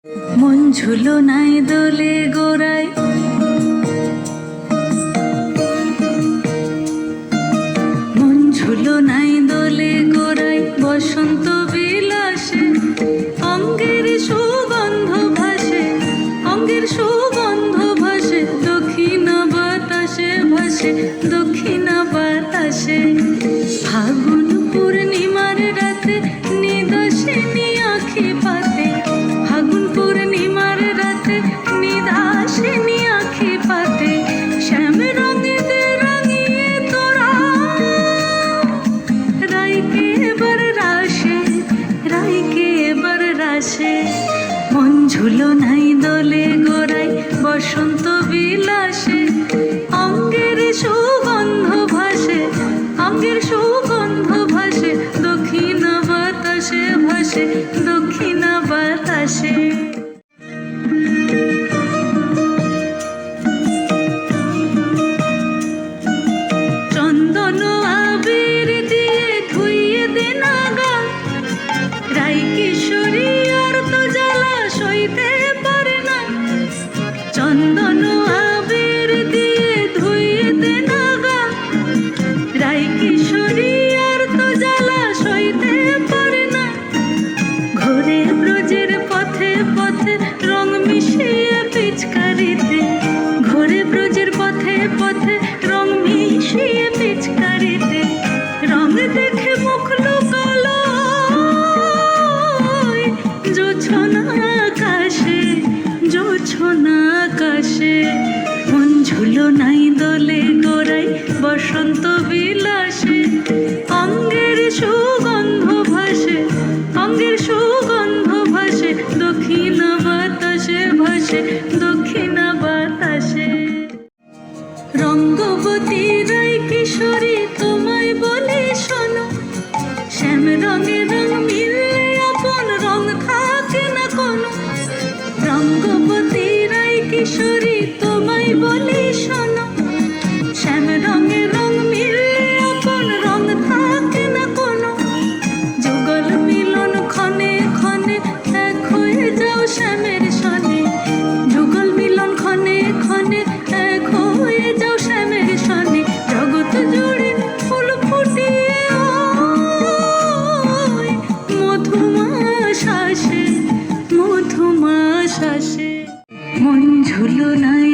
মন ঝুলো নাই দোলে গোড়ায়, মন ঝুলো নাই দোলে গোড়ায়, বসন্ত বিলাসে অঙ্গের সুগন্ধ ভাসে, অঙ্গের সুগন্ধ ভাসে, দক্ষিণা বাতাসে ভাসে, দক্ষিণা বাতাসে। ফাগুন পূর্ণিমার রাতে নিদাসিনী আঁখি পাতে, ফাগুন পূর্ণিমার রাতে নিদাসিনী আঁখি পাতে, শ্যাম রঙেতে রাঙিয়ে তোরা রাইকে এবার রাশে, রাইকে এবার রাশে। মন ঝুলো নাই দোলে গোড়ায়, বসন্ত বিলাসে অঙ্গের সুগন্ধ ভাসে, অঙ্গের সুগন্ধ ভাসে, দক্ষিণা বাতাসে ভাসে, দক্ষিণা বাতাসে। চন্দন আবির দিয়ে ধুইয়ে দে না গা, রাই কিশোরী আর তো জ্বালা সইতে পারে না। চন্দন আবির দিয়ে ধুইয়ে দে না গা, রাই কিশোরী আর তো জ্বালা সইতে পারে না। ঘোরে ব্রজের পথে পথে রং মিশিয়ে পিচকারিতে, ঘোরে ব্রজের পথে পথে রং মিশিয়ে পিচকারিতে, রং দেখে মুখ লুকালো জোছনা আকাশে, জোছনা আকাশে। মন ঝুলো নাই দোলে গোড়ায়, বসন্ত বিলাসে অঙ্গের সুগন্ধ ভাসে, অঙ্গের সুগন্ধ ভাসে, দক্ষিণা বাতাসে ভাসে, দক্ষিণা বাতাসে। রঙ্গবতী রাই কিশোরী তোমায় বলি শোনো, শ্যাম রঙে রং মিললে আপন রং থাকে না কোনো। রঙ্গবতী রাই কিশোরী তোমায় বলি শোনো, শ্যাম রঙে রং মিললে আপন রং থাকে না কোনো। যুগল মিলন ক্ষণে ক্ষণে এক হয়ে যাও শ্যামের সনে, যুগল মিলন ক্ষণে ক্ষণে এক হয়ে যাও শ্যামের সনে। জগৎ জুড়ে ফুল ফুটিয়ে ওই মধুমাস আসে, মধুমাস আসে। মন ঝুলো নাই